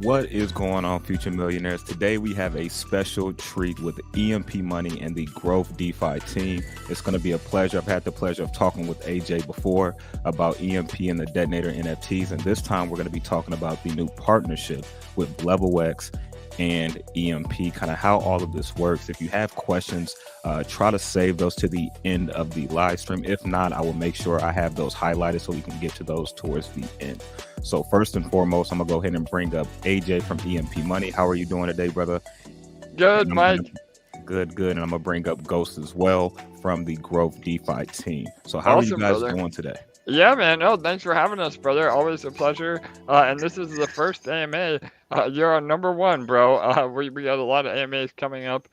What is going on, future millionaires? Today we have a special treat with EMP Money and the GrowthDeFi team. It's going to be a pleasure. I've had the pleasure of talking with AJ before about EMP and the detonator NFTs, and this time we're going to be talking about the new partnership with LevelX and EMP, kind of how all of this works. If you have questions, try to save those to the end of the live stream. If not, I will make sure I have those highlighted so we can get to those towards the end. So first and foremost, I'm gonna go ahead and bring up AJ from EMP Money. How are you doing today, brother? Good, Mike. Good. And I'm gonna bring up Ghost as well from the GrowthDeFi team. So how are you guys doing today? Yeah, man. Oh, thanks for having us, brother. Always a pleasure. And this is the first AMA. You're our number one, bro. We got a lot of AMAs coming up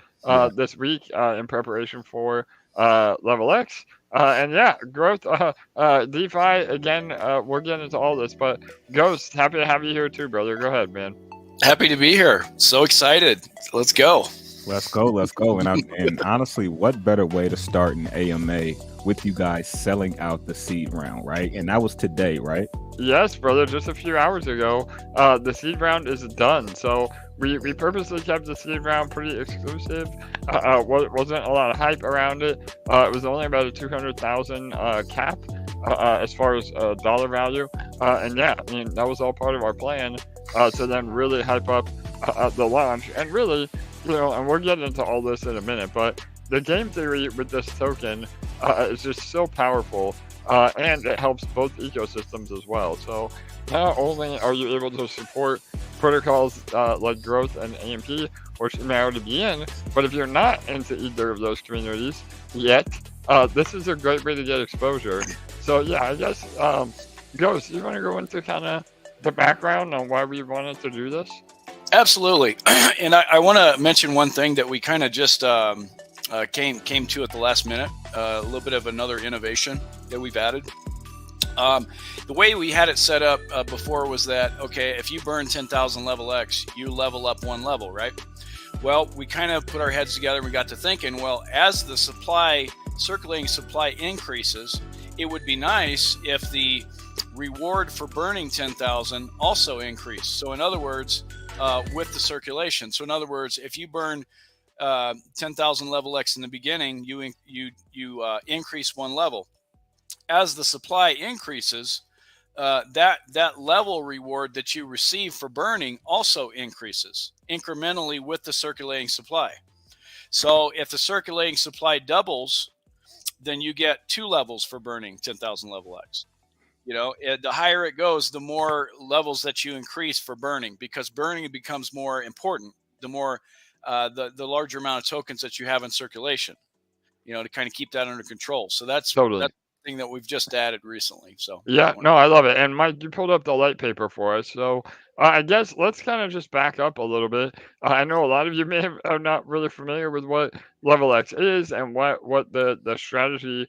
this week in preparation for LevelX. And yeah, Growth DeFi, again, we're getting into all this. But Ghost, happy to have you here too, brother. Go ahead, man. Happy to be here. So excited. Let's go. Let's go. And honestly, what better way to start an AMA with you guys selling out the seed round, right? And that was today, right? Yes, brother. Just a few hours ago, the seed round is done. So we purposely kept the seed round pretty exclusive. Wasn't a lot of hype around it. It was only about a 200,000 cap as far as dollar value. And yeah, I mean, that was all part of our plan to then really hype up the launch. And really, you know, and we'll get into all this in a minute, but the game theory with this token is just so powerful, and it helps both ecosystems as well. So not only are you able to support protocols like Growth and AMP, which you may already be in, but if you're not into either of those communities yet, this is a great way to get exposure. So yeah, I guess, Ghost, you want to go into kind of the background on why we wanted to do this? Absolutely. And I want to mention one thing that we kind of just came to at the last minute, a little bit of another innovation that we've added. The way we had it set up before was that, okay, if you burn 10,000 LevelX, you level up one level, right? Well, we kind of put our heads together and we got to thinking, well, as the circulating supply increases, it would be nice if the reward for burning 10,000 also increased. So in other words, with the circulation. So in other words, if you burn 10,000 LevelX in the beginning, you increase one level. As the supply increases, that level reward that you receive for burning also increases incrementally with the circulating supply. So if the circulating supply doubles, then you get 2 levels for burning 10,000 LevelX. You know, the higher it goes, the more levels that you increase for burning, because burning becomes more important the more the larger amount of tokens that you have in circulation, you know, to kind of keep that under control. So that's totally the thing that we've just added recently. So yeah, no, I love it. And Mike, you pulled up the light paper for us. So I guess let's kind of just back up a little bit. I know a lot of you are not really familiar with what LevelX is and what the strategy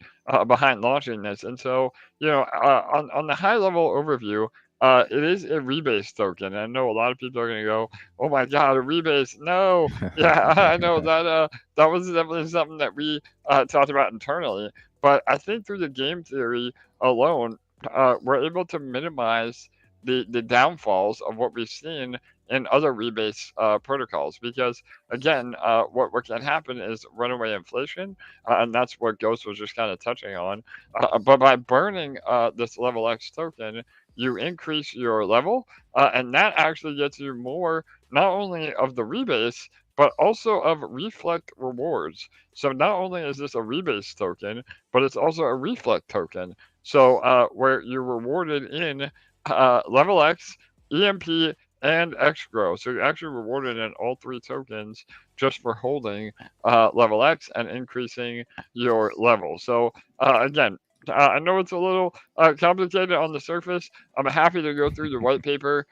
behind launching this. And so, you know, on the high level overview, it is a rebase token. I know a lot of people are going to go, "Oh my God, a rebase!" No, yeah, I know that was definitely something that we talked about internally. But I think through the game theory alone, we're able to minimize the downfalls of what we've seen in other rebase protocols. Because again, what can happen is runaway inflation, and that's what Ghost was just kind of touching on. But by burning this LevelX token, you increase your level, and that actually gets you more, not only of the rebase, but also of reflect rewards. So not only is this a rebase token, but it's also a reflect token. So where you're rewarded in LevelX, EMP, and XGrow. So you're actually rewarded in all 3 tokens just for holding LevelX and increasing your level. So again, I know it's a little complicated on the surface. I'm happy to go through the white paper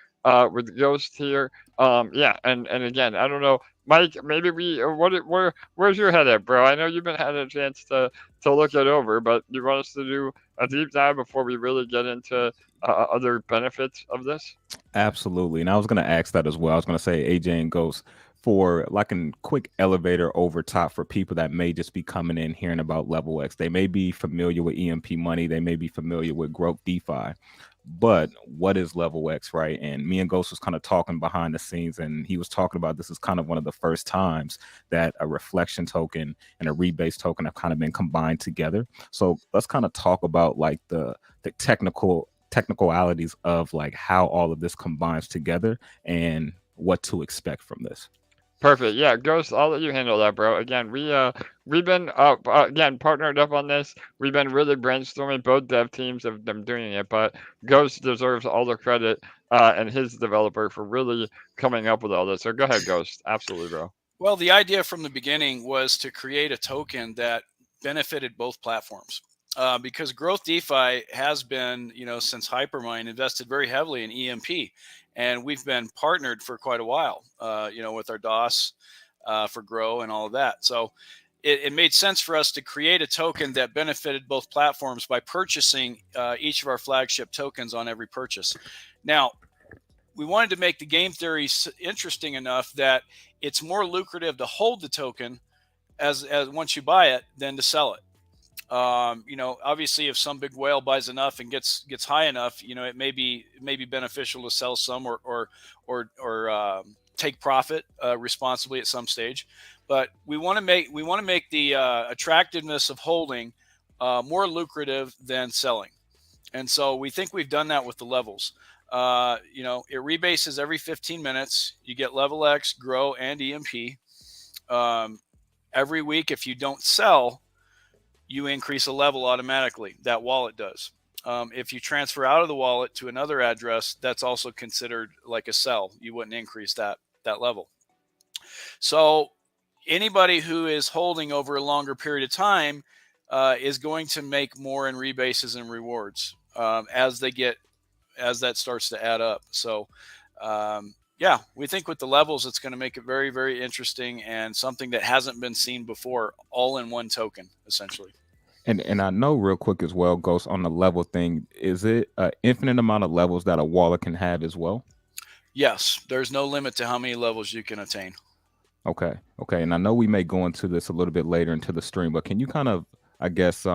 with Ghost here. Yeah, and again, I don't know, Mike, maybe where's your head at, bro? I know you've been had a chance to look it over, but you want us to do a deep dive before we really get into other benefits of this? Absolutely. And I was going to ask that as well. I was going to say, AJ and Ghost, for like a quick elevator over top for people that may just be coming in hearing about LevelX. They may be familiar with EMP Money. They may be familiar with GrowthDeFi. But what is LevelX, right? And me and Ghost was kind of talking behind the scenes, and he was talking about this is kind of one of the first times that a reflection token and a rebase token have kind of been combined together. So let's kind of talk about like the technicalities of like how all of this combines together and what to expect from this. Perfect. Yeah, Ghost, I'll let you handle that, bro. Again, we've been again partnered up on this. We've been really brainstorming. Both dev teams have been doing it, but Ghost deserves all the credit and his developer for really coming up with all this. So go ahead, Ghost. Absolutely, bro. Well, the idea from the beginning was to create a token that benefited both platforms. Because GrowthDeFi has been, since Hypermine, invested very heavily in EMP, and we've been partnered for quite a while, with our DOS for Grow and all of that. So it made sense for us to create a token that benefited both platforms by purchasing each of our flagship tokens on every purchase. Now, we wanted to make the game theory interesting enough that it's more lucrative to hold the token as once you buy it than to sell it. Obviously, if some big whale buys enough and gets high enough, it may be beneficial to sell some or take profit responsibly at some stage. But we want to make the attractiveness of holding more lucrative than selling, and so we think we've done that with the levels. It rebases every 15 minutes. You get LevelX, Grow, and EMP every week. If you don't sell, you increase a level automatically. That wallet does. If you transfer out of the wallet to another address, that's also considered like a sell. You wouldn't increase that level. So anybody who is holding over a longer period of time is going to make more in rebases and rewards as that starts to add up. So we think with the levels, it's going to make it very, very interesting and something that hasn't been seen before, all in one token, essentially. And I know real quick as well, Ghost, on the level thing, is it an infinite amount of levels that a wallet can have as well? Yes, there's no limit to how many levels you can attain. Okay. And I know we may go into this a little bit later into the stream, but can you kind of, I guess,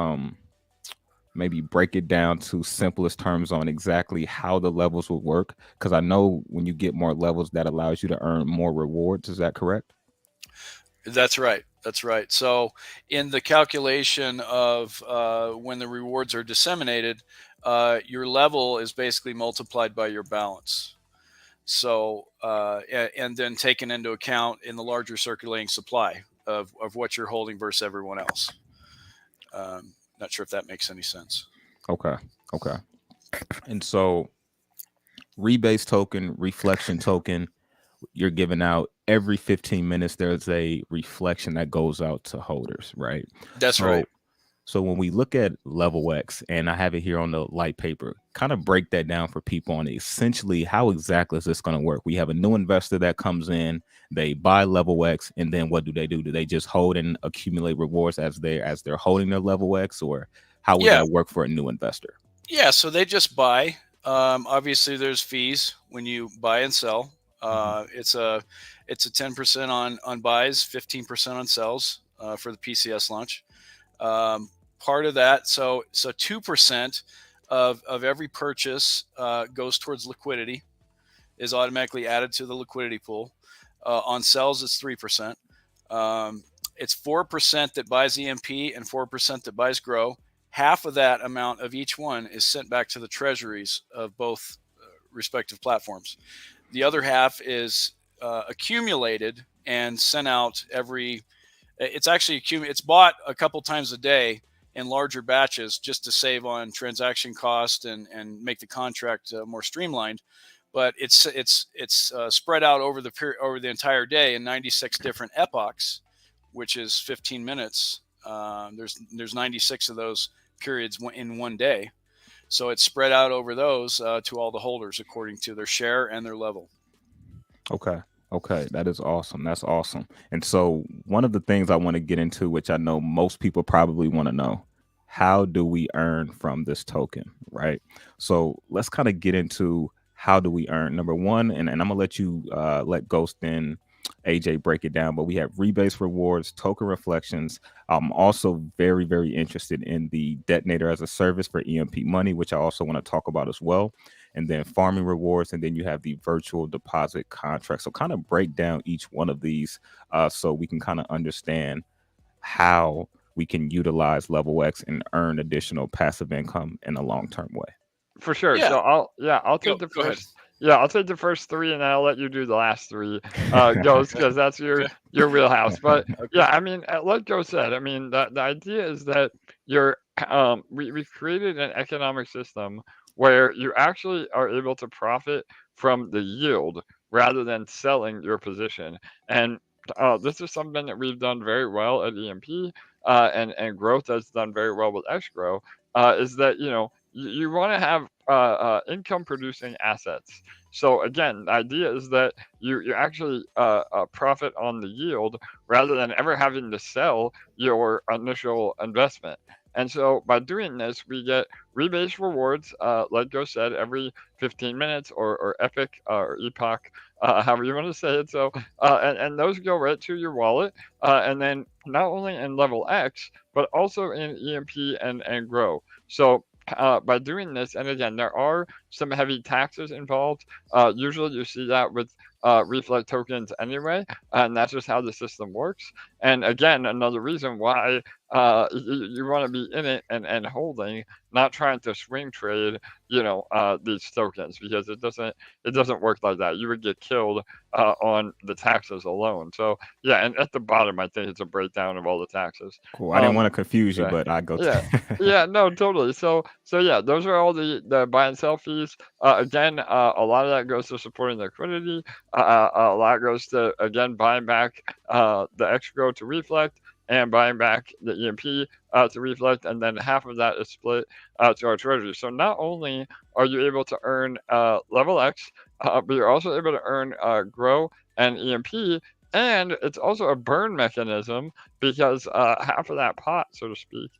maybe break it down to simplest terms on exactly how the levels would work? Because I know when you get more levels, that allows you to earn more rewards. Is that correct? That's right. So in the calculation of when the rewards are disseminated, your level is basically multiplied by your balance. So and then taken into account in the larger circulating supply of what you're holding versus everyone else. Not sure if that makes any sense. Okay. And so rebase token, reflection token, you're giving out every 15 minutes. There's a reflection that goes out to holders, right? That's right. So when we look at LevelX, and I have it here on the light paper, kind of break that down for people on essentially how exactly is this going to work? We have a new investor that comes in, they buy LevelX, and then what do? Do they just hold and accumulate rewards as they're holding their LevelX, or how would that work for a new investor? Yeah, so they just buy. Obviously, there's fees when you buy and sell. It's a 10% on buys, 15% on sells for the PCS launch. Part of that, so 2% of every purchase goes towards liquidity, is automatically added to the liquidity pool. On sells, it's 3%. It's 4% that buys EMP and 4% that buys Grow. Half of that amount of each one is sent back to the treasuries of both respective platforms. The other half is accumulated and sent out it's bought a couple times a day in larger batches just to save on transaction cost and make the contract more streamlined. But it's spread out over the entire day in 96 different epochs, which is 15 minutes. There's 96 of those periods in one day. So it's spread out over those to all the holders according to their share and their level. Okay, that is awesome. That's awesome. And so one of the things I want to get into, which I know most people probably want to know, how do we earn from this token, right? So let's kind of get into how do we earn. Number one, and I'm gonna let you let Ghost in AJ break it down. But we have rebase rewards, token reflections. I'm also very, very interested in the detonator as a service for EMP Money, which I also want to talk about as well. And then farming rewards, and then you have the virtual deposit contract. So kind of break down each one of these so we can kind of understand how we can utilize LevelX and earn additional passive income in a long-term way. For sure. Yeah. So I'll take the Go ahead. first. Yeah, I'll take the first three, and then I'll let you do the last three, Ghost, because that's your wheelhouse. But yeah, I mean, like Joe said, I mean, the idea is that we've created an economic system where you actually are able to profit from the yield rather than selling your position. And this is something that we've done very well at EMP, and Growth has done very well with 𝗟𝗘𝗗𝗚𝗢, is that, you want to have income producing assets. So again, the idea is that you actually profit on the yield rather than ever having to sell your initial investment. And so by doing this, we get rebase rewards, like Joe said, every 15 minutes, or 𝗥𝗥𝗓𝗄 or 𝗥𝗥𝗓𝗄𝗡, however you want to say it. So, and those go right to your wallet. And then not only in LevelX, but also in EMP and Grow. So by doing this, and again, there are some heavy taxes involved. Usually you see that with reflect tokens anyway, and that's just how the system works. And again, another reason why you want to be in it and holding, not trying to swing trade, these tokens, because it doesn't work like that. You would get killed on the taxes alone. So yeah, and at the bottom, I think it's a breakdown of all the taxes. Cool. I didn't want to confuse you, yeah. but I go. Yeah, no, totally. So yeah, those are all the buy and sell fees. Again, a lot of that goes to supporting liquidity. A lot goes to, again, buying back the 𝗥𝗚𝗓𝗏 to reflect, and buying back the EMP to reflect, and then half of that is split to our treasury. So not only are you able to earn LevelX, but you're also able to earn Grow and EMP. And it's also a burn mechanism, because half of that pot, so to speak,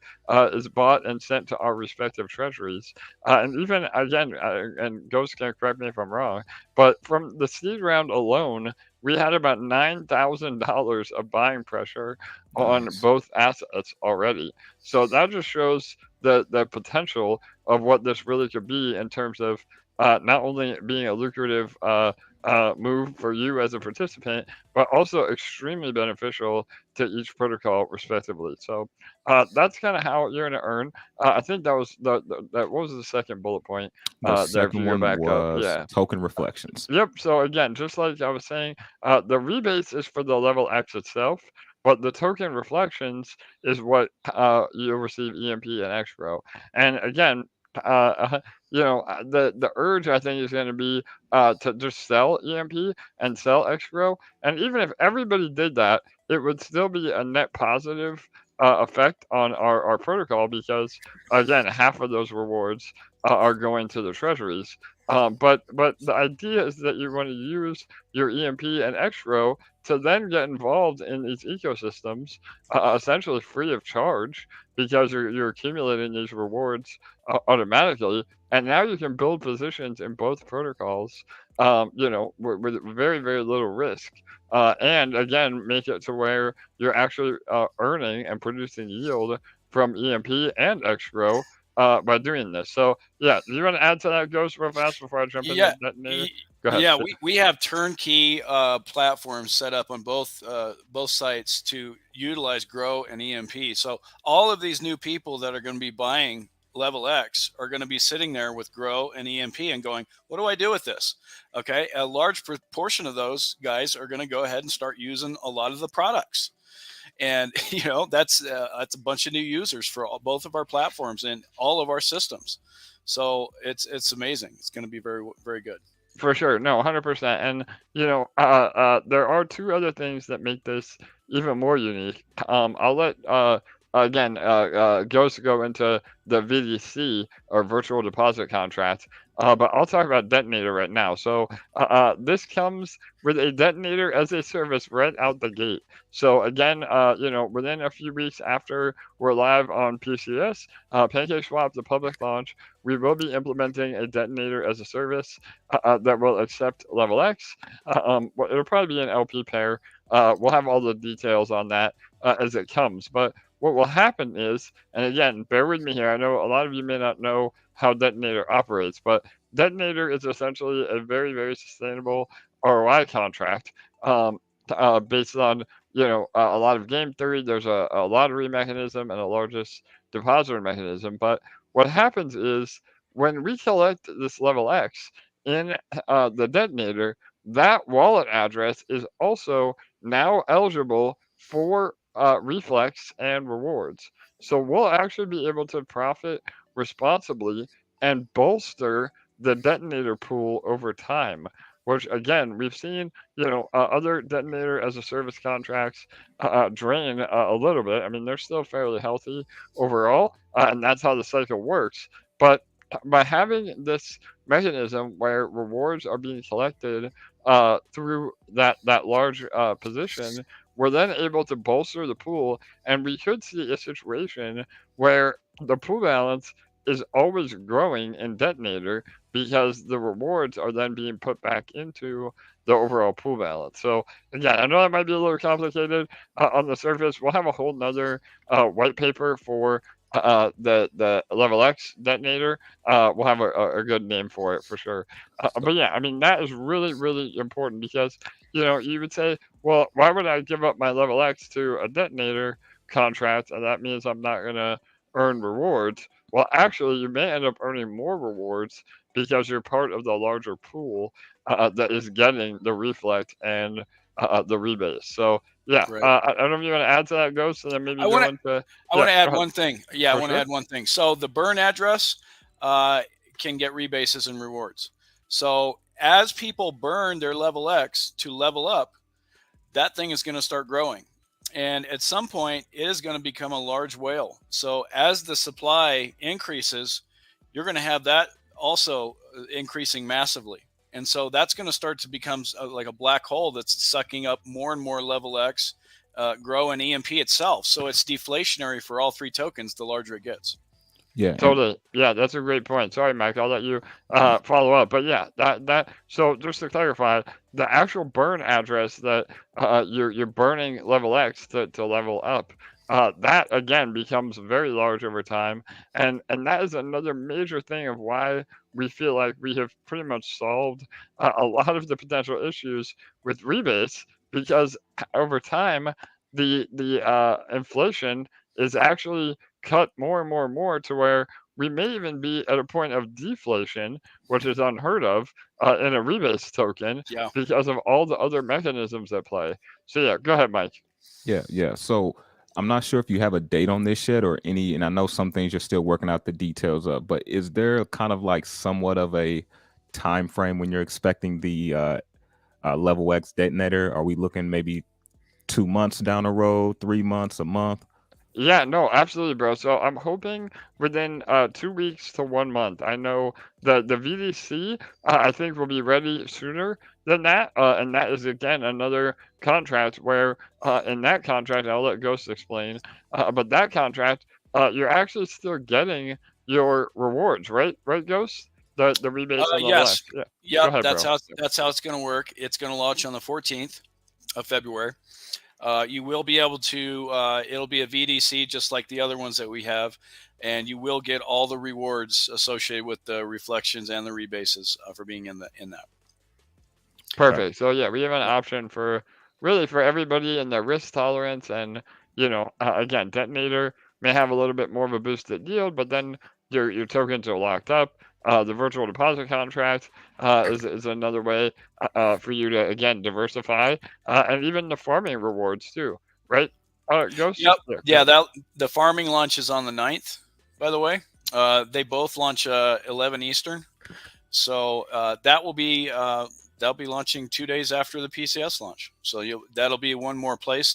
is bought and sent to our respective treasuries. And even, again, and Ghost can correct me if I'm wrong, but from the seed round alone, we had about $9,000 of buying pressure on both assets already. So that just shows the potential of what this really could be in terms of not only being a lucrative move for you as a participant, but also extremely beneficial to each protocol respectively. So that's kind of how you're going to earn. I think that was what was the second bullet point? The second one was token reflections. Yep. So again, just like I was saying, the rebase is for the LevelX itself, but the token reflections is what you'll receive EMP and 𝗥𝗚𝗓𝗏. And again, the urge, I think, is going to be to just sell EMP and sell 𝗥𝗚𝗓𝗏. And even if everybody did that, it would still be a net positive effect on our protocol, because again, half of those rewards are going to the treasuries. But the idea is that you want to use your EMP and 𝗥𝗚𝗓𝗏 to then get involved in these ecosystems, essentially free of charge, because you're accumulating these rewards automatically, and now you can build positions in both protocols, with very, very little risk, and again, make it to where you're actually earning and producing yield from EMP and 𝗥𝗚𝗓𝗏 by doing this. So yeah, do you want to add to that, Ghost, real fast before I jump into detonator? Go ahead. Yeah, we have turnkey platforms set up on both sites to utilize Grow and EMP. So all of these new people that are going to be buying LevelX are going to be sitting there with Grow and EMP and going, what do I do with this? Okay, a large proportion of those guys are going to go ahead and start using a lot of the products. And that's a bunch of new users for both of our platforms and all of our systems. So it's amazing. It's going to be very, very good. For sure. No, 100%. And, there are two other things that make this even more unique. I'll let, again, Ghost go into the VDC, or virtual deposit contract. but I'll talk about detonator right now. So this comes with a detonator as a service right out the gate. So again, within a few weeks after we're live on PCS, PancakeSwap, the public launch, we will be implementing a detonator as a service that will accept LevelX. Well, it'll probably be an LP pair. We'll have all the details on that as it comes. But what will happen is, and again, bear with me here. I know a lot of you may not know how detonator operates, but detonator is essentially a very, very sustainable ROI contract based on a lot of game theory. There's a lottery mechanism and a largest depositor mechanism. But what happens is when we collect this level X in the detonator, that wallet address is also now eligible for reflex and rewards. So we'll actually be able to profit responsibly and bolster the detonator pool over time. Which again, we've seen, other detonator as a service contracts drain a little bit. I mean, they're still fairly healthy overall, and that's how the cycle works. But by having this mechanism where rewards are being collected through that large position, we're then able to bolster the pool, and we could see a situation where the pool balance is always growing in detonator because the rewards are then being put back into the overall pool balance. So again, I know that might be a little complicated on the surface. We'll have a whole nother white paper for the LevelX detonator. We'll have a good name for it for sure. But yeah, I mean, that is really, really important because, you would say, well, why would I give up my LevelX to a detonator contract? And that means I'm not going to earn rewards. Well, actually, you may end up earning more rewards because you're part of the larger pool that is getting the reflect and the rebase. So yeah, Right. I don't know if you want to add to that, Ghost, and then maybe I want into. to add go one thing. Yeah, I For want to sure. add one thing. So the burn address can get rebases and rewards. So as people burn their level X to level up, that thing is going to start growing. And at some point, it is going to become a large whale. So as the supply increases, you're going to have that also increasing massively. And so that's going to start to become like a black hole that's sucking up more and more level X, grow in EMP itself. So it's deflationary for all three tokens the larger it gets. Yeah. Totally. Yeah, that's a great point. Sorry, Mike. I'll let you follow up. But yeah, that. So just to clarify, the actual burn address that you're burning level X to level up, that again becomes very large over time, and that is another major thing of why we feel like we have pretty much solved a lot of the potential issues with rebates because over time the inflation is actually cut more and more and more to where we may even be at a point of deflation, which is unheard of in a rebase token Yeah. because of all the other mechanisms at play. So yeah, go ahead, Mike. Yeah. So I'm not sure if you have a date on this yet or any, and I know some things you're still working out the details of, but is there kind of like somewhat of a time frame when you're expecting the level X detonator? Are we looking maybe 2 months down the road, 3 months, a month? Yeah, no, absolutely, bro. So I'm hoping within 2 weeks to 1 month. I know the VDC I think will be ready sooner than that, and that is again another contract where in that contract I'll let Ghost explain, but that contract you're actually still getting your rewards, right? Right, Ghost? The rebates on the Yes. left. Yeah. Go Yep. ahead, That's bro. how it's going to work. It's going to launch on the 14th of February. You will be able to, it'll be a VDC just like the other ones that we have, and you will get all the rewards associated with the reflections and the rebases for being in that. Perfect. So yeah, we have an option for really for everybody and their risk tolerance, and again, detonator may have a little bit more of a boosted yield, but then your tokens are locked up. The virtual deposit contract is another way for you to again diversify, and even the farming rewards too, right? Ghost. Yep. Yeah. Yeah. The farming launch is on the 9th, by the way. They both launch 11 Eastern. So that'll be launching 2 days after the PCS launch. So that'll be one more place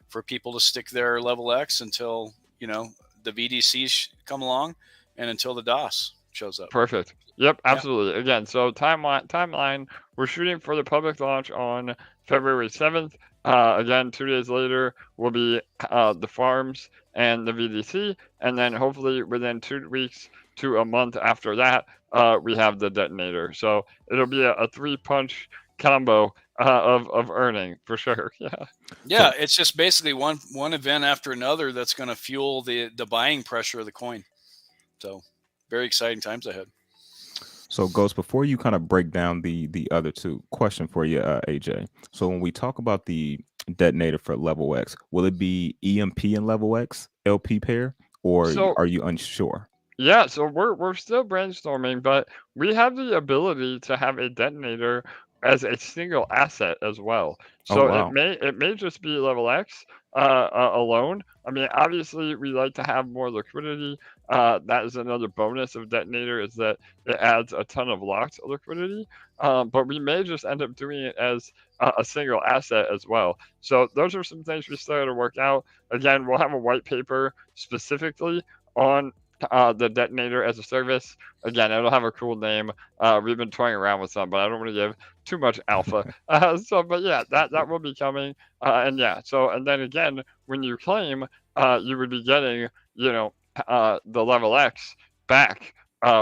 for people to stick their level X until the VDCs come along and until the DOS shows up. Perfect. Yep, absolutely. Again, so timeline, we're shooting for the public launch on February 7th. Again, 2 days later will be the farms and the VDC, and then hopefully within 2 weeks to a month after that, we have the detonator. So it'll be a three-punch combo of earning for sure. Yeah. Yeah, it's just basically one event after another that's going to fuel the buying pressure of the coin. So very exciting times ahead. So, Ghost, before you kind of break down the other two, question for you, AJ. So, when we talk about the detonator for LevelX, will it be EMP and LevelX LP pair, or So are you unsure? yeah, so we're still brainstorming, but we have the ability to have a detonator as a single asset as well. Oh, So wow. it may just be level X alone. I mean, obviously we like to have more liquidity. That is another bonus of detonator is that it adds a ton of locked liquidity. But we may just end up doing it as a single asset as well. So those are some things we still got to work out. Again, we'll have a white paper specifically on the detonator as a service. Again, it'll have a cool name. We've been toying around with some, but I don't want to give too much alpha. But yeah, that will be coming. And yeah, so and then again, when you claim, you would be getting, the level X back,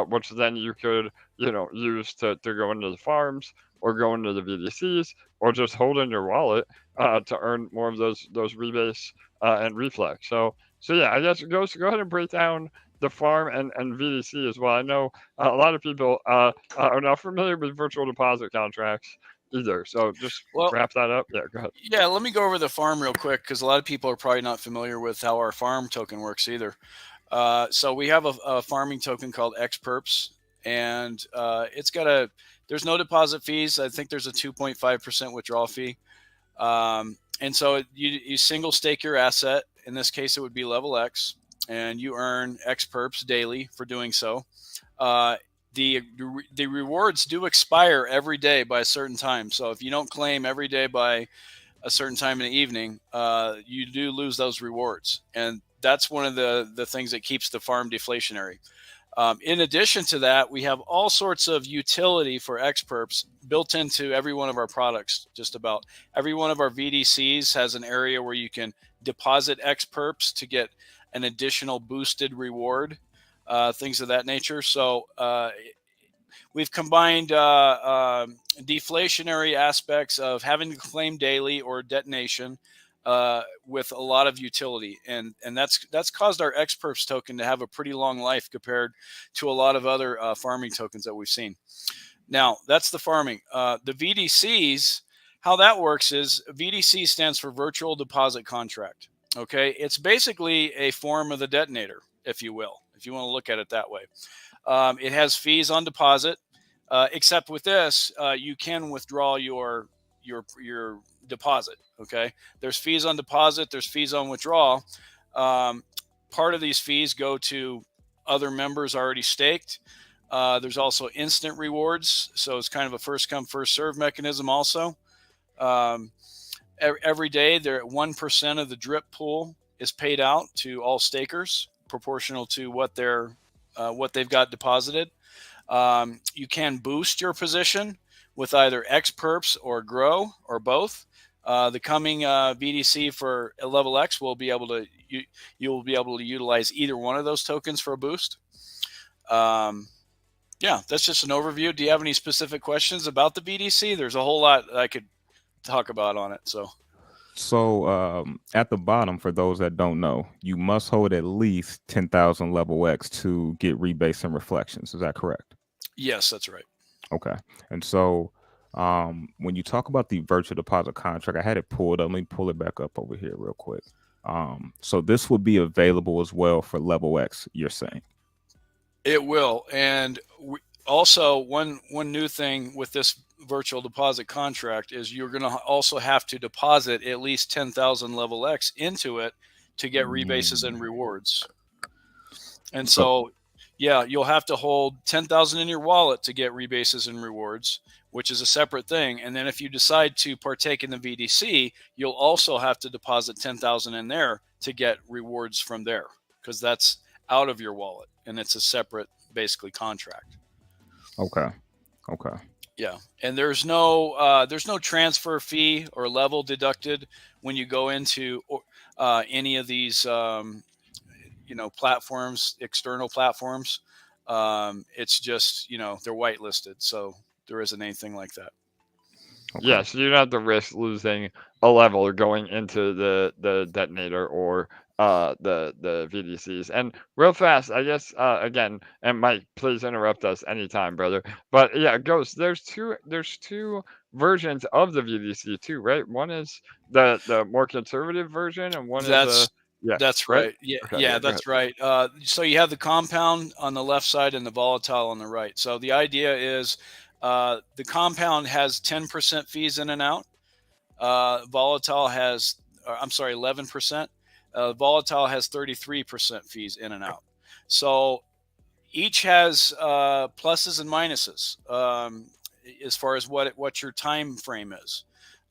which then you could, use to go into the farms or go into the VDCs or just hold in your wallet to earn more of those rebates and reflex. So yeah, I guess go ahead and break down the farm and VDC as well. I know a lot of people are not familiar with virtual deposit contracts either. So just wrap that up. Yeah, go ahead. Yeah, let me go over the farm real quick because a lot of people are probably not familiar with how our farm token works either. So we have a farming token called 𝗥𝗚𝗘𝗟𝗗𝗙, and there's no deposit fees. I think there's a 2.5% withdrawal fee. And so you single stake your asset. In this case, it would be LevelX, and you earn 𝗥𝗚𝗘𝗟𝗏 daily for doing so. The rewards do expire every day by a certain time. So if you don't claim every day by a certain time in the evening, you do lose those rewards. And that's one of the things that keeps the farm deflationary. In addition to that, we have all sorts of utility for 𝗥𝗚𝗘𝗟𝗏s built into every one of our products. Just about every one of our VDCs has an area where you can deposit 𝗥𝗚𝗃s to get an additional boosted reward, things of that nature. So we've combined deflationary aspects of having to claim daily or detonation with a lot of utility, and that's caused our 𝗥𝗚𝗃s token to have a pretty long life compared to a lot of other farming tokens that we've seen. Now that's the farming. The VDCs, how that works is VDC stands for virtual deposit contract. Okay, it's basically a form of the detonator, if you will, if you want to look at it that way. It has fees on deposit, except with this, you can withdraw your deposit. Okay, there's fees on deposit, there's fees on withdrawal. Part of these fees go to other members already staked. There's also instant rewards, so it's kind of a first come first serve mechanism also. Every day, 1% of the drip pool is paid out to all stakers, proportional to what they've got deposited. You can boost your position with either 𝗥𝗚𝗃𝗟𝗏s or Grow or both. The coming VDC for LevelX will be able to you'll be able to utilize either one of those tokens for a boost. Yeah, that's just an overview. Do you have any specific questions about the VDC? There's a whole lot I could talk about on it. So at the bottom, for those that don't know, you must hold at least 10,000 LevelX to get rebates and reflections. Is that correct? Yes, that's right. Okay. And so when you talk about the virtual deposit contract, I had it pulled up. Let me pull it back up over here real quick. So this will be available as well for LevelX, you're saying? It will. And also one new thing with this virtual deposit contract is you're going to also have to deposit at least 10,000 LevelX into it to get rebases and rewards. And so, yeah, you'll have to hold 10,000 in your wallet to get rebases and rewards, which is a separate thing. And then if you decide to partake in the VDC, you'll also have to deposit 10,000 in there to get rewards from there, because that's out of your wallet and it's a separate, basically, contract. Okay. Okay. Yeah, and there's no transfer fee or level deducted when you go into any of these platforms, external platforms. It's just they're whitelisted, so there isn't anything like that. Okay. Yeah, so you don't have to risk losing a level or going into the detonator or the VDCs. And real fast, I guess again, and Mike, please interrupt us anytime, brother. But yeah, Ghost, there's two versions of the VDC too, right? One is the more conservative version, and one is That's yeah, that's right? right. Yeah, Okay, yeah, yeah, go ahead. that's right. So you have the compound on the left side and the volatile on the right. So the idea is the compound has 10% fees in and out. Volatile has, I'm sorry, 11%. Volatile has 33% fees in and out. So each has pluses and minuses as far as what your time frame is.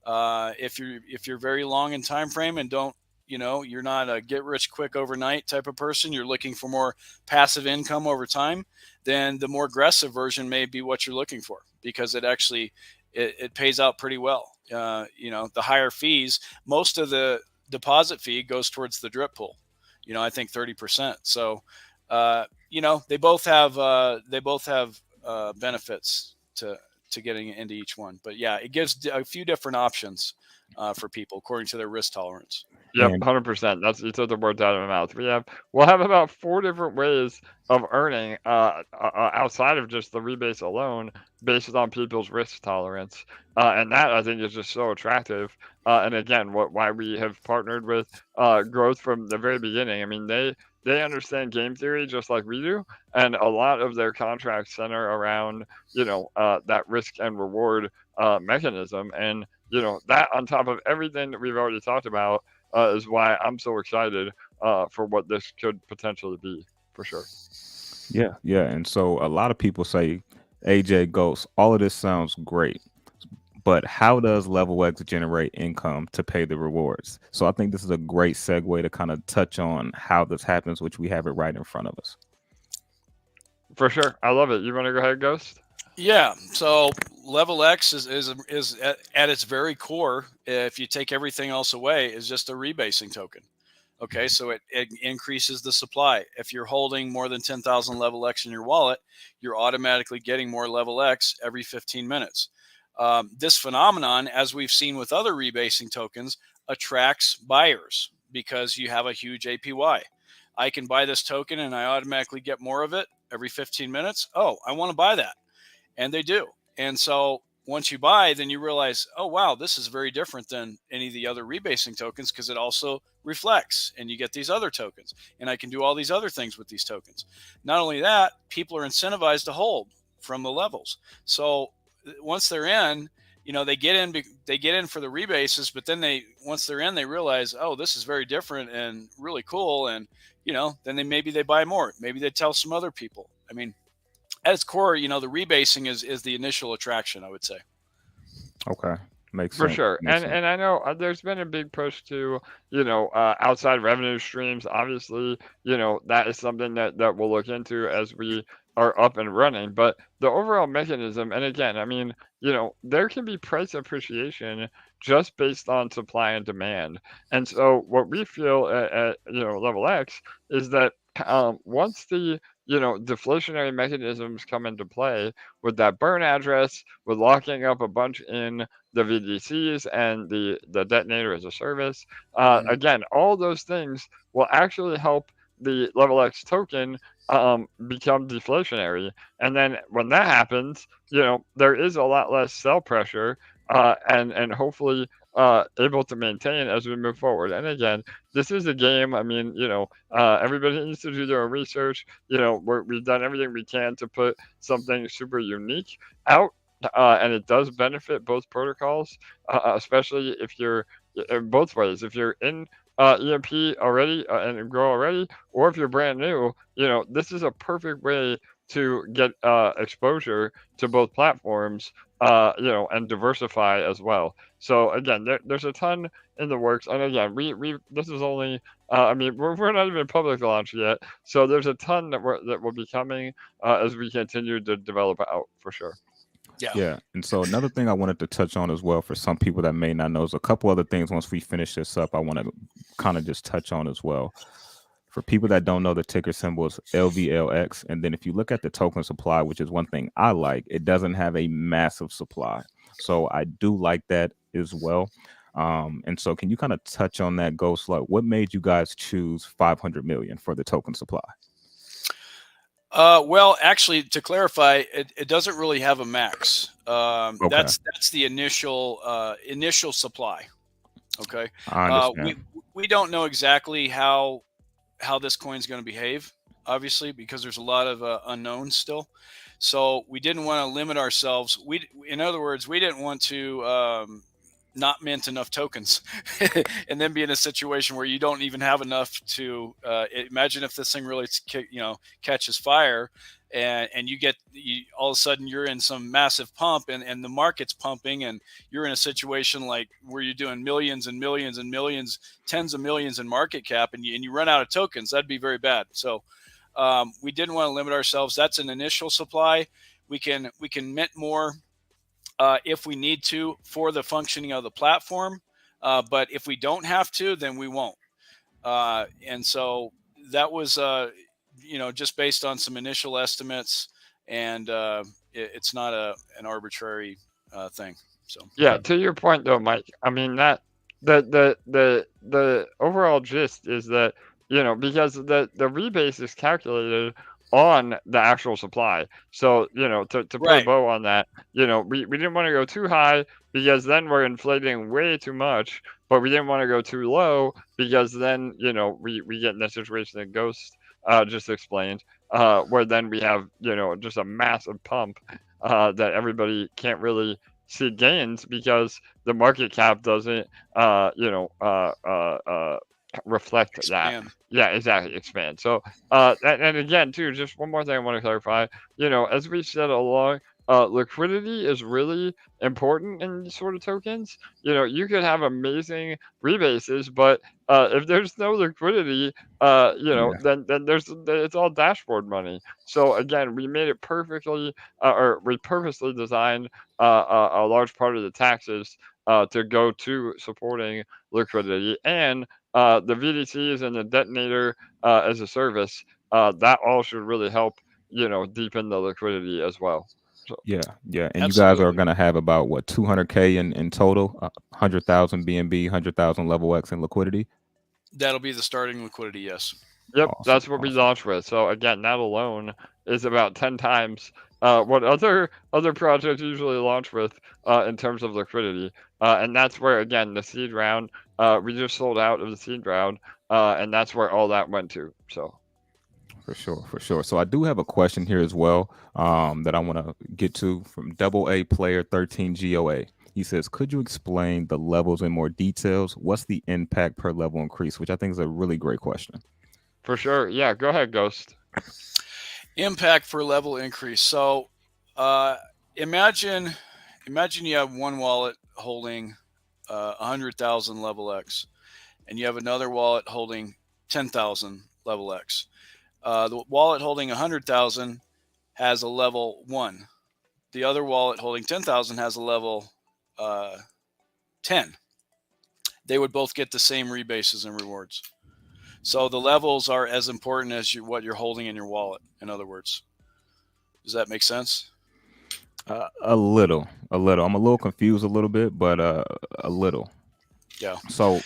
If you're very long in time frame and don't, you're not a get rich quick overnight type of person, you're looking for more passive income over time, then the more aggressive version may be what you're looking for, because it actually it pays out pretty well. The higher fees, most of the deposit fee goes towards the drip pool. I think 30%. So they both have benefits to getting into each one. But yeah, it gives a few different options for people according to their risk tolerance. Yep, And 100%. That's you took the words out of my mouth. We'll have about four different ways of earning outside of just the rebase alone, based on people's risk tolerance, and that I think is just so attractive. And again, why we have partnered with Growth from the very beginning. I mean, they understand game theory just like we do, and a lot of their contracts center around that risk and reward mechanism, and that on top of everything that we've already talked about. Is why I'm so excited for what this could potentially be, for sure. yeah, yeah. And so a lot of people say, AJ Ghost, all of this sounds great, but how does LevelX generate income to pay the rewards? So I think this is a great segue to kind of touch on how this happens, which we have it right in front of us. For sure. I love it. You want to go ahead, Ghost? Yeah. So LevelX is at its very core, if you take everything else away, is just a rebasing token. Okay, so it increases the supply. If you're holding more than 10,000 LevelX in your wallet, you're automatically getting more LevelX every 15 minutes. This phenomenon, as we've seen with other rebasing tokens, attracts buyers because you have a huge APY. I can buy this token and I automatically get more of it every 15 minutes. Oh, I want to buy that. And they do. And so once you buy, then you realize, oh, wow, this is very different than any of the other rebasing tokens, because it also reflects and you get these other tokens. And I can do all these other things with these tokens. Not only that, people are incentivized to hold from the levels. So once they're in, they get in for the rebases, but then once they're in, they realize, oh, this is very different and really cool. And, then maybe they buy more. Maybe they tell some other people. I mean, at its core, the rebasing is the initial attraction, I would say. Okay. Makes For sense. sure. Makes And sense. I know there's been a big push to, outside revenue streams. Obviously, that is something that we'll look into as we are up and running. But the overall mechanism, and again, I mean, there can be price appreciation just based on supply and demand. And so what we feel at LevelX is that once the deflationary mechanisms come into play with that burn address, with locking up a bunch in the VDCs and the detonator as a service. Again, all those things will actually help the LevelX token become deflationary. And then when that happens, there is a lot less sell pressure and hopefully able to maintain as we move forward. And again, this is a game. I mean, everybody needs to do their own research. We've done everything we can to put something super unique out. And it does benefit both protocols, especially if you're in both ways. If you're in EMP already and grow already, or if you're brand new, this is a perfect way to get exposure to both platforms, and diversify as well. So again, there's a ton in the works, and again, we this is only. I mean, we're not even public launch yet, so there's a ton that will be coming as we continue to develop out for sure. Yeah. And so another thing I wanted to touch on as well for some people that may not know is a couple other things once we finish this up, I want to kind of just touch on as well. For people that don't know, the ticker symbol is LVLX. And then if you look at the token supply, which is one thing I like, it doesn't have a massive supply. So I do like that as well. And so can you kind of touch on that, Ghost? Like, what made you guys choose 500 million for the token supply? Well, actually, to clarify, it doesn't really have a max. Okay. That's the initial supply. Okay. I understand. We don't know exactly how this coin's going to behave, obviously, because there's a lot of unknowns still. So we didn't want to limit ourselves. In other words, we didn't want to not mint enough tokens and then be in a situation where you don't even have enough to imagine if this thing really catches fire and all of a sudden you're in some massive pump and the market's pumping and you're in a situation like where you're doing millions and millions and millions, tens of millions in market cap and you run out of tokens. That'd be very bad. So we didn't want to limit ourselves. That's an initial supply. We can mint more if we need to for the functioning of the platform. But if we don't have to, then we won't. And so that was, just based on some initial estimates, and it's not an arbitrary thing. So yeah, to your point though, Mike. I mean that the overall gist is that because the rebase is calculated on the actual supply. So, to put a bow on that, we didn't want to go too high because then we're inflating way too much, but we didn't want to go too low because then, we get in that situation that Ghost just explained, where then we have, just a massive pump that everybody can't really see gains because the market cap doesn't, reflect expand. that. Yeah, exactly. Expand. So, and again, too, just one more thing I want to clarify. As we said along, liquidity is really important in these sort of tokens. You could have amazing rebases, but if there's no liquidity, then it's all dashboard money. So again, we made it perfectly, or we purposely designed a large part of the taxes to go to supporting liquidity and the VDCs and the detonator as a service, that all should really help, deepen the liquidity as well. So. Yeah. And Absolutely. you guys are going to have about, what, 200K in total, 100,000 BNB, 100,000 LevelX in liquidity? That'll be the starting liquidity, yes. Yep, Awesome, that's what we launched with. So again, that alone is about 10 times what other projects usually launch with in terms of liquidity. And that's where, again, the seed round, we just sold out of the seed round, and that's where all that went to. So. For sure. So I do have a question here as well that I want to get to from 𝗚𝗥𝗔𝗕𝗄𝗎. He says, could you explain the levels in more details? What's the impact per level increase? Which I think is a really great question. For sure. Yeah, go ahead, Ghost. Impact per level increase. So imagine you have one wallet holding 100,000 LevelX, and you have another wallet holding 10,000 LevelX. The wallet holding 100,000 has a level 1. The other wallet holding 10,000 has a level 10. They would both get the same rebases and rewards. So the levels are as important as what you're holding in your wallet, in other words. Does that make sense? A little. I'm a little confused a little bit, but a little. Yeah. So.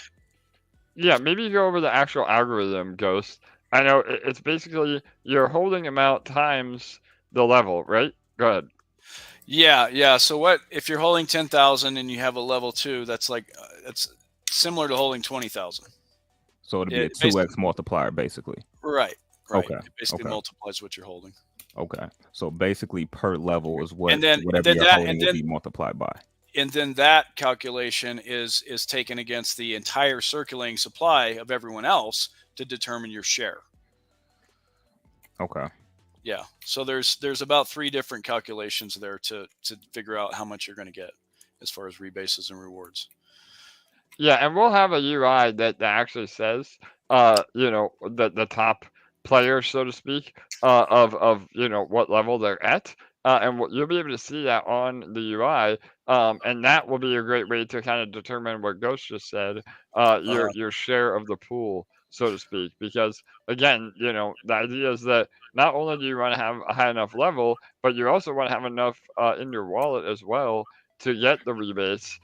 Yeah, maybe go over the actual algorithm, Ghost. I know it's basically your holding amount times the level, right? Go ahead. Yeah. So what if you're holding 10,000 and you have a level 2? That's like that's similar to holding 20,000. So it'd be a 2x multiplier, basically. Right. Okay. It basically multiplies what you're holding. Okay. So basically, per level is what whatever you're holding will be multiplied by. And then that calculation is taken against the entire circulating supply of everyone else to determine your share. Okay. Yeah. So there's about 3 different calculations there to figure out how much you're going to get as far as rebases and rewards. Yeah, and we'll have a UI that actually says, the top players, so to speak, of what level they're at, and you'll be able to see that on the UI, and that will be a great way to kind of determine what Ghost just said, your share of the pool, so to speak, because again, the idea is that not only do you want to have a high enough level, but you also want to have enough in your wallet as well to get the rebates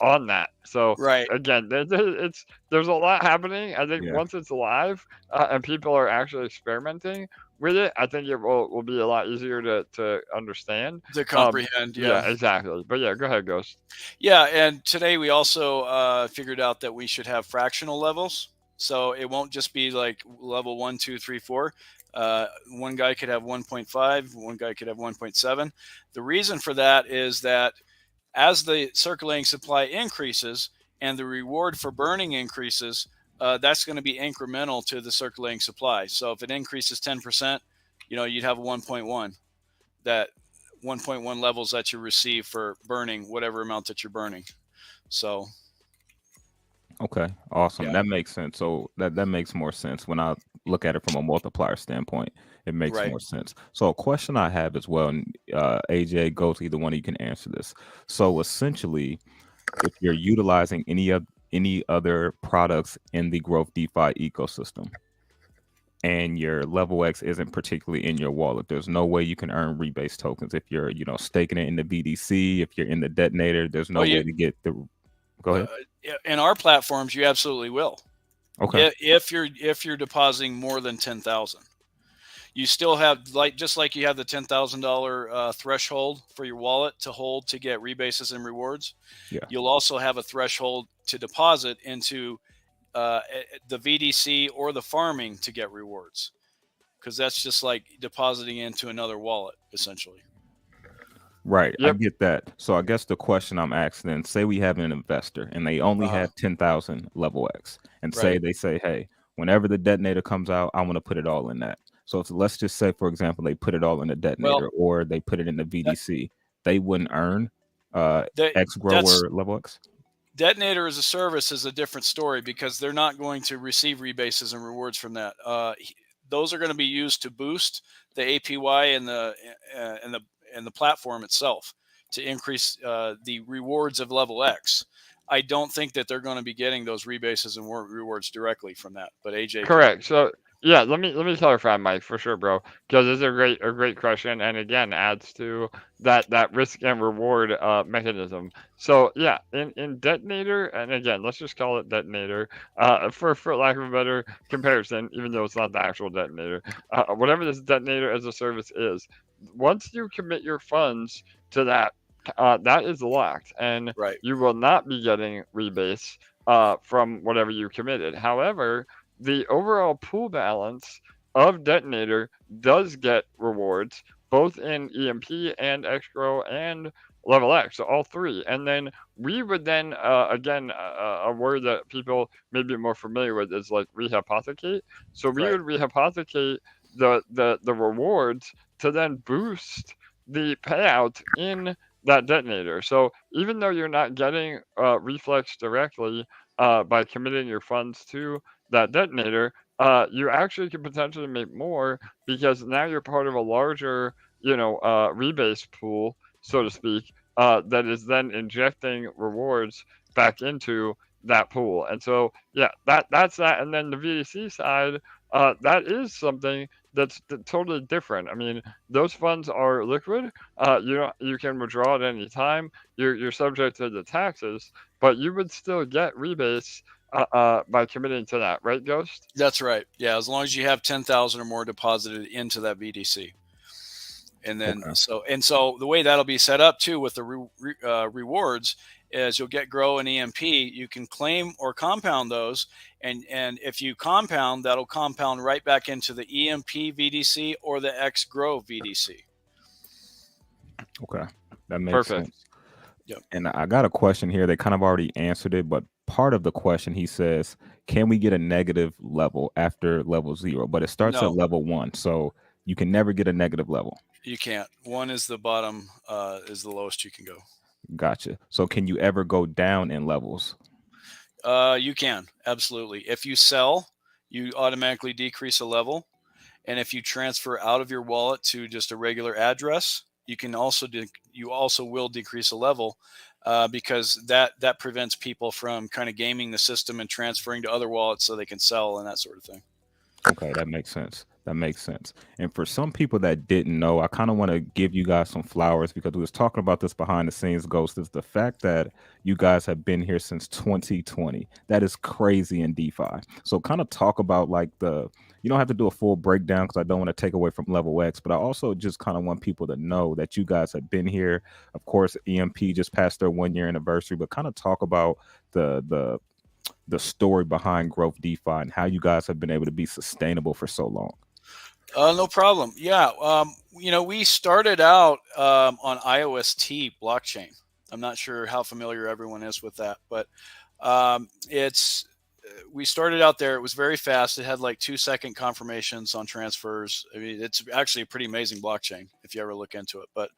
on that. So Right. again, there's a lot happening. I think Yeah. once it's live and people are actually experimenting with it, I think it will be a lot easier to understand. To comprehend. Yeah, exactly. But yeah, go ahead, Ghost. Yeah, and today we also figured out that we should have fractional levels. So it won't just be like level 1, 2, 3, 4. One guy could have 1.5, one guy could have 1.7. The reason for that is that as the circulating supply increases and the reward for burning increases, that's going to be incremental to the circulating supply. So if it increases 10%, you'd have a 1.1. That 1.1 levels that you receive for burning whatever amount that you're burning. So Okay, awesome. Yeah. That makes sense. So that makes more sense when I look at it from a multiplier standpoint. It makes Right. more sense. So a question I have as well, and AJ, Ghost, either one of you can answer this. So essentially, if you're utilizing any other products in the Growth DeFi ecosystem, and your LevelX isn't particularly in your wallet, there's no way you can earn rebase tokens. If you're, staking it in the BDC, if you're in the detonator, there's no way to get the. Go ahead. In our platforms, you absolutely will. Okay. If you're depositing more than 10,000, you still have just like you have the $10,000 threshold for your wallet to hold to get rebases and rewards. Yeah. You'll also have a threshold to deposit into the VDC or the farming to get rewards, because that's just like depositing into another wallet essentially. Right. Yep. I get that. So I guess the question I'm asking then, say we have an investor and they only have 10,000 LevelX, and they say, hey, whenever the detonator comes out, I want to put it all in that. So let's just say, for example, they put it all in the detonator or they put it in the VDC, they wouldn't earn XGrow or LevelX? Detonator as a service is a different story because they're not going to receive rebases and rewards from that. Those are going to be used to boost the APY and the platform itself to increase the rewards of LevelX. I don't think that they're going to be getting those rebases and rewards directly from that. But AJ, correct. So yeah, let me clarify, Mike, for sure, bro, because it's a great question, and again adds to that risk and reward mechanism. So yeah, in detonator, and again, let's just call it detonator for lack of a better comparison, even though it's not the actual detonator. Whatever this detonator as a service is, once you commit your funds to that, that is locked, and you will not be getting rebates from whatever you committed. However, the overall pool balance of detonator does get rewards both in EMP and XGrow and LevelX, so all 3. And then we would then again a word that people may be more familiar with is like rehypothecate. So we would rehypothecate the rewards to then boost the payout in that detonator. So even though you're not getting reflex directly by committing your funds to that detonator, you actually can potentially make more because now you're part of a larger, rebase pool, so to speak, that is then injecting rewards back into that pool. And so, yeah, that's that. And then the VDC side, that is something that's totally different. I mean, those funds are liquid. You can withdraw at any time. You're subject to the taxes, but you would still get rebates by committing to that, right, Ghost? That's right. Yeah, as long as you have 10,000 or more deposited into that VDC. And then so the way that'll be set up too with the rewards is you'll get Grow and EMP. You can claim or compound those, and if you compound, that'll compound right back into the EMP VDC or the XGrow VDC. Okay, that makes sense. Yep. And I got a question here. They kind of already answered it, but part of the question, he says, can we get a negative level after level 0? But it starts at level 1. So You can never get a negative level. You can't. 1 is the bottom, is the lowest you can go. Gotcha. So can you ever go down in levels? You can, absolutely. If you sell, you automatically decrease a level. And if you transfer out of your wallet to just a regular address, you can also you also will decrease a level, because that prevents people from kind of gaming the system and transferring to other wallets so they can sell and that sort of thing. Okay, that makes sense. That makes sense. And for some people that didn't know, I kind of want to give you guys some flowers because we was talking about this behind the scenes, Ghost, is the fact that you guys have been here since 2020. That is crazy in DeFi. So kind of talk about like you don't have to do a full breakdown because I don't want to take away from LevelX, but I also just kind of want people to know that you guys have been here. Of course, EMP just passed their 1-year anniversary, but kind of talk about the story behind GrowthDeFi and how you guys have been able to be sustainable for so long. No problem. Yeah. We started out on IOST blockchain. I'm not sure how familiar everyone is with that, but we started out there. It was very fast. It had like 2-second confirmations on transfers. I mean, it's actually a pretty amazing blockchain if you ever look into it. But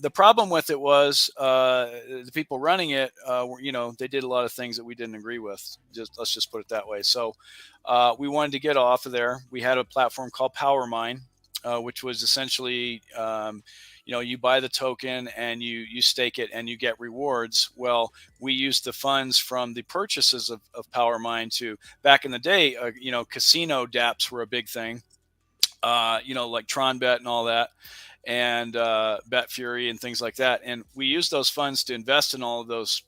the problem with it was the people running it, they did a lot of things that we didn't agree with. Let's just put it that way. So we wanted to get off of there. We had a platform called PowerMine, which was essentially, you buy the token and you stake it and you get rewards. Well, we used the funds from the purchases of PowerMine to, back in the day, casino dApps were a big thing, like TronBet and all that, and BetFury and things like that. And we used those funds to invest in all of those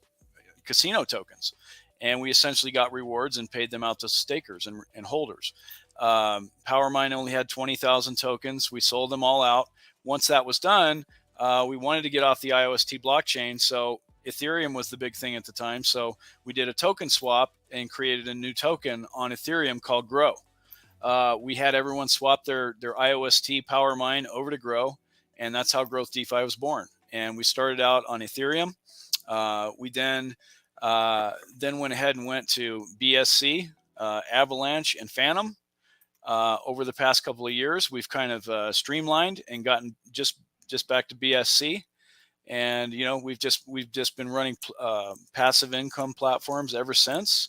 casino tokens. And we essentially got rewards and paid them out to stakers and holders. PowerMine only had 20,000 tokens. We sold them all out. Once that was done, we wanted to get off the IOST blockchain. So Ethereum was the big thing at the time. So we did a token swap and created a new token on Ethereum called Grow. We had everyone swap their IOST PowerMine over to Grow, and that's how GrowthDeFi was born. And we started out on Ethereum. We then went ahead and went to BSC, Avalanche, and Phantom. Over the past couple of years, we've kind of streamlined and gotten just back to BSC, and we've just been running passive income platforms ever since,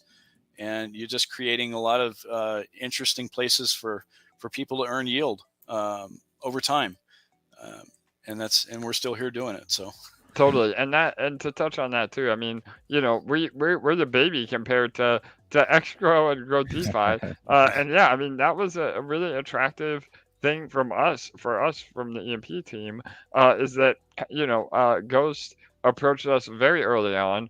and you're just creating a lot of interesting places for people to earn yield over time, and we're still here doing it. So. Totally, and to touch on that too, I mean, we're the baby compared to XGrow and GrowthDeFi, and yeah, I mean that was a really attractive thing for us from the EMP team, is that Ghost approached us very early on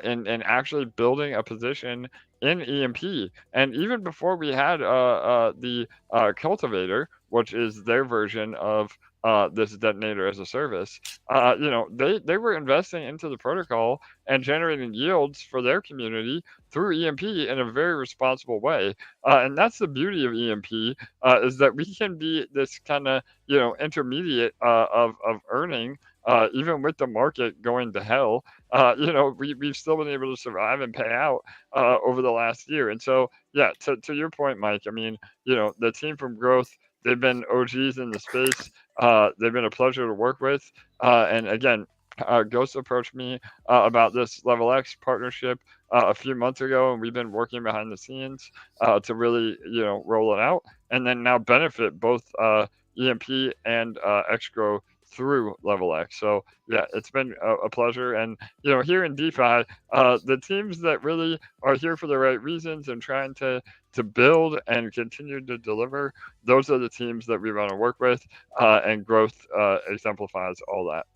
in actually building a position in EMP, and even before we had the cultivator, which is their version of this detonator as a service, they were investing into the protocol and generating yields for their community through EMP in a very responsible way. And that's the beauty of EMP, is that we can be this kind of, intermediate of earning, even with the market going to hell. We've still been able to survive and pay out over the last year. And so, yeah, to your point, Mike, I mean, the team from Growth, they've been OGs in the space. They've been a pleasure to work with. And again, Ghost approached me about this LevelX partnership a few months ago, and we've been working behind the scenes to really, roll it out, and then now benefit both EMP and XGrow through LevelX. So yeah, it's been a pleasure. And here in DeFi, the teams that really are here for the right reasons and trying to build and continue to deliver, those are the teams that we want to work with, and Growth exemplifies all that.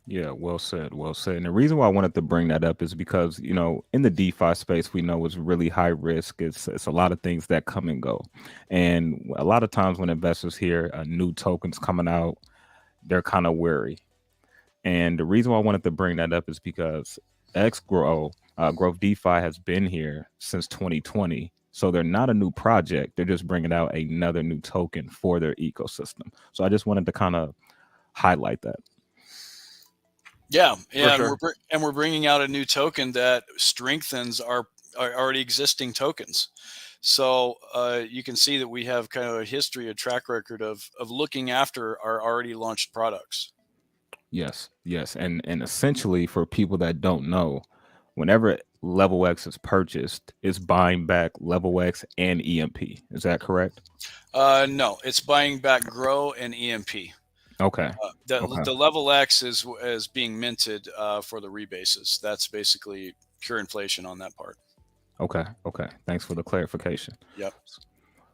Yeah, well said, well said. And the reason why I wanted to bring that up is because, in the DeFi space, we know it's really high risk. It's a lot of things that come and go. And a lot of times when investors hear new tokens coming out, they're kind of wary. And the reason why I wanted to bring that up is because GrowthDeFi has been here since 2020. So they're not a new project. They're just bringing out another new token for their ecosystem. So I just wanted to kind of highlight that. Yeah, Sure. and we're bringing out a new token that strengthens our already existing tokens. So you can see that we have kind of a history, a track record of looking after our already launched products. Yes, yes, and essentially for people that don't know, whenever LevelX is purchased, it's buying back LevelX and EMP. Is that correct? No, it's buying back Grow and EMP. Okay. The Okay. LevelX is being minted for the rebases. That's basically pure inflation on that part. Okay. Okay. Thanks for the clarification. Yep.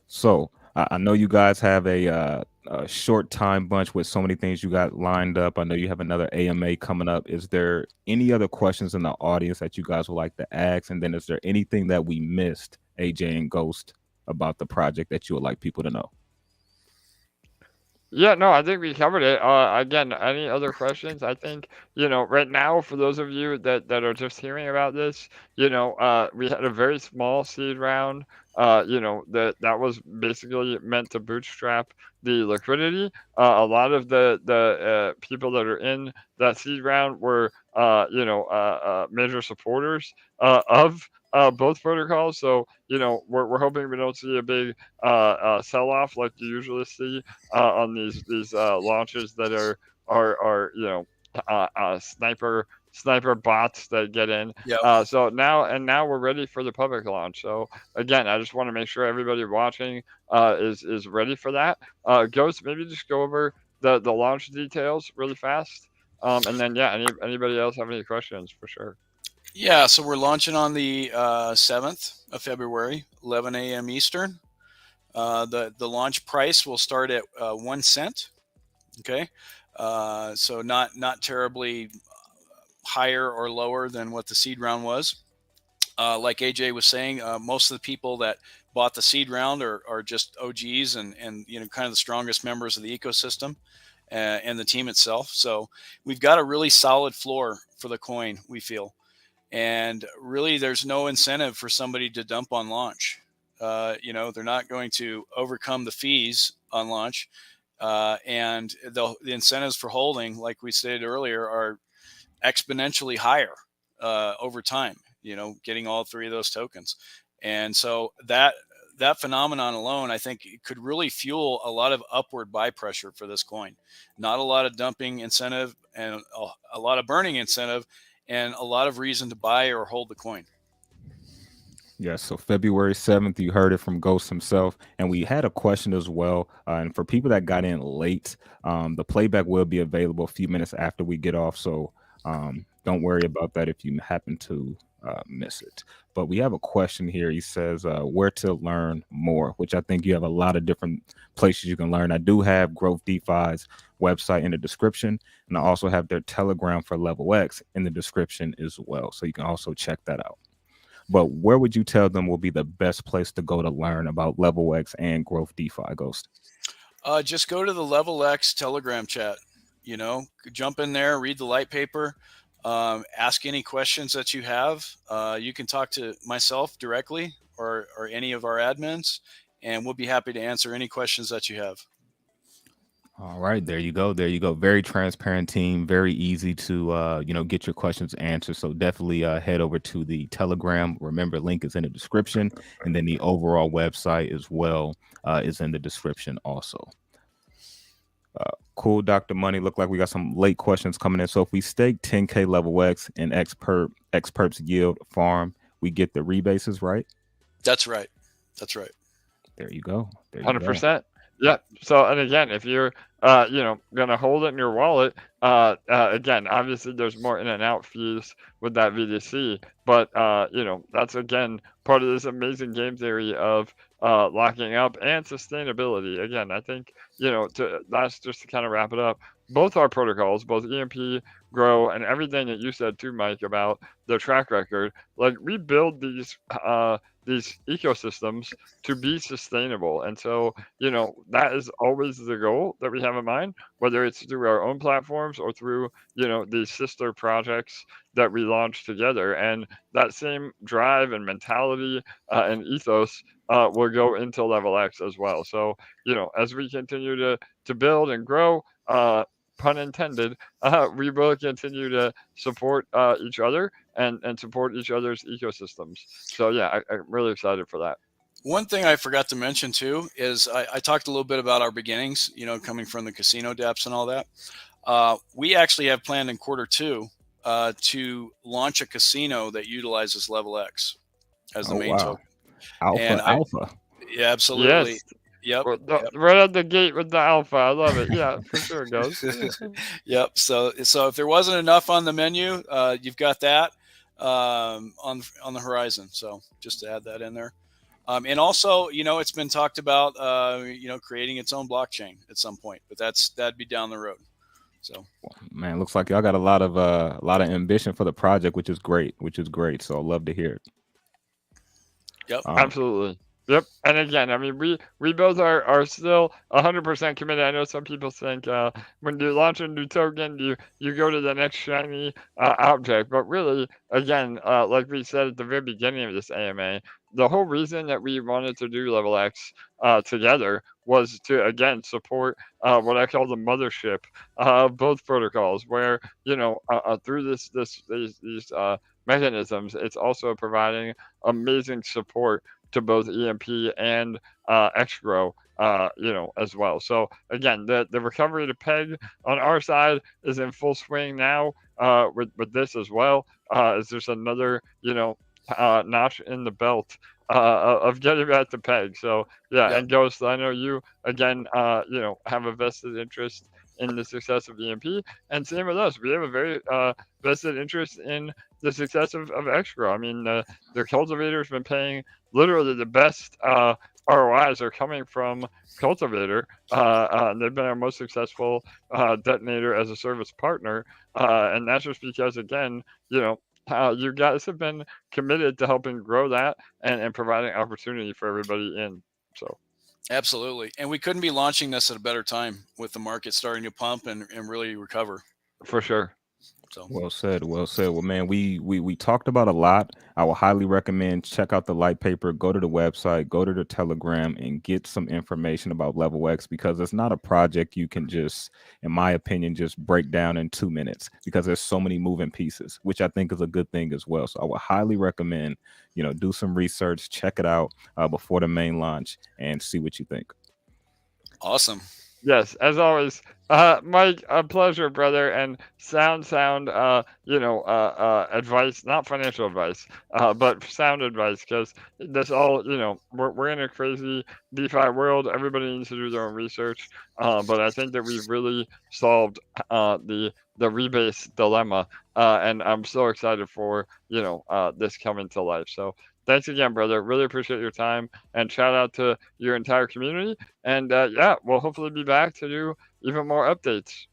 So I know you guys have a short time bunch with so many things you got lined up. I know you have another AMA coming up. Is there any other questions in the audience that you guys would like to ask? And then is there anything that we missed, AJ and Ghost, about the project that you would like people to know? Yeah, no, I think we covered it. Again, any other questions? I think, right now, for those of you that are just hearing about this, we had a very small seed round, that was basically meant to bootstrap the liquidity. A lot of the people that are in that seed round were, major supporters of both protocols. So, we're hoping we don't see a big sell off like you usually see on these launches that are sniper bots that get in. Yep. So now we're ready for the public launch. So again, I just want to make sure everybody watching is ready for that. Ghost, maybe just go over the launch details really fast. And then anybody else have any questions for sure? Yeah, so we're launching on the 7th of February, 11 a.m. Eastern. The launch price will start at 1 cent. Okay, so not terribly higher or lower than what the seed round was. Like AJ was saying, most of the people that bought the seed round are just OGs and kind of the strongest members of the ecosystem and the team itself. So we've got a really solid floor for the coin, we feel. And really, there's no incentive for somebody to dump on launch. They're not going to overcome the fees on launch. And the incentives for holding, like we stated earlier, are exponentially higher over time, getting all three of those tokens. And so that phenomenon alone, I think, could really fuel a lot of upward buy pressure for this coin. Not a lot of dumping incentive and a lot of burning incentive, and a lot of reason to buy or hold the coin. Yes, so February 7th, you heard it from Ghost himself. And we had a question as well. And for people that got in late, the playback will be available a few minutes after we get off. So don't worry about that if you happen to miss it. But we have a question here. He says, where to learn more, which I think you have a lot of different places you can learn. I do have GrowthDeFi's website in the description, and I also have their Telegram for LevelX in the description as well. So you can also check that out. But where would you tell them will be the best place to go to learn about LevelX and GrowthDeFi, Ghost? Just go to the LevelX Telegram chat. Jump in there, read the light paper, ask any questions that you have. You can talk to myself directly or any of our admins, and we'll be happy to answer any questions that you have. All right, there you go. There you go. Very transparent team, very easy to get your questions answered. So definitely head over to the Telegram. Remember, link is in the description, and then the overall website as well is in the description also. Cool, Dr. Money. Look like we got some late questions coming in. So if we stake 10K LevelX in 𝗟𝗘𝗗𝗥 yield farm, we get the rebases, right? That's right. That's right. There you go. 100%. Yeah. So, and again, if you're, gonna hold it in your wallet, again, obviously there's more in and out fees with that VDC, but that's again part of this amazing game theory of locking up and sustainability. Again, I think that's just to kind of wrap it up. Both our protocols, both EMP, Grow, and everything that you said too, Mike, about their track record, like we build these ecosystems to be sustainable. And so, that is always the goal that we have in mind, whether it's through our own platforms or through, these sister projects that we launch together. And that same drive and mentality and ethos will go into LevelX as well. So, as we continue to build and grow, pun intended, we will continue to support each other and support each other's ecosystems. So yeah, I'm really excited for that. One thing I forgot to mention too is I talked a little bit about our beginnings, coming from the casino depths and all that. We actually have planned in Q2 to launch a casino that utilizes LevelX as the Oh main wow, token. And alpha. yeah, absolutely. Yes. Yep. Right at the gate with the alpha. I love it. Yeah, for sure, Ghost. Yep. So if there wasn't enough on the menu, you've got that on the horizon. So just to add that in there. And also, it's been talked about, creating its own blockchain at some point, but that'd be down the road. So, Man, looks like y'all got a lot of ambition for the project, which is great. So I'd love to hear it. Yep. Absolutely. Yep. And again, I mean, we both are still 100% committed. I know some people think when you launch a new token, you go to the next shiny object. But really, again, like we said at the very beginning of this AMA, the whole reason that we wanted to do LevelX together was to, again, support what I call the mothership of both protocols, where, through these mechanisms, it's also providing amazing support to both EMP and XGrow, as well. So again, the recovery to peg on our side is in full swing now with this as well. Is there's another, notch in the belt of getting back to peg. So yeah, Yep. and Ghost, I know you again, have a vested interest in the success of EMP, and same with us. We have a very vested interest in the success of XGrow. I mean, their cultivator's been paying literally the best ROIs are coming from Cultivator. They've been our most successful detonator as a service partner, and that's just because, again, you guys have been committed to helping grow that and providing opportunity for everybody in. So. Absolutely. And we couldn't be launching this at a better time with the market starting to pump and really recover. For sure. So Well said. Well, man, we talked about a lot. I would highly recommend check out the light paper, go to the website, go to the Telegram, and get some information about LevelX, because it's not a project you can just, in my opinion, just break down in 2 minutes, because there's so many moving pieces, which I think is a good thing as well. So I would highly recommend, do some research, check it out before the main launch, and see what you think. awesome. Yes, as always, Mike, a pleasure, brother, and sound, advice, not financial advice, but sound advice, because that's all, we're in a crazy DeFi world. Everybody needs to do their own research, but I think that we've really solved the rebase dilemma, and I'm so excited for, this coming to life. So thanks again, brother. Really appreciate your time, and shout out to your entire community. And we'll hopefully be back to do even more updates.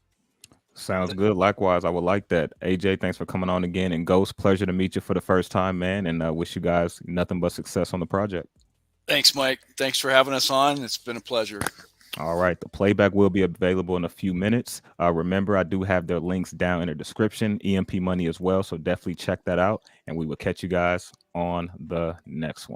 Sounds good. Likewise, I would like that. AJ, thanks for coming on again. And Ghost, pleasure to meet you for the first time, man. And wish you guys nothing but success on the project. Thanks, Mike. Thanks for having us on. It's been a pleasure. All right. The playback will be available in a few minutes. Remember, I do have their links down in the description, EMP Money as well. So definitely check that out. And we will catch you guys on the next one.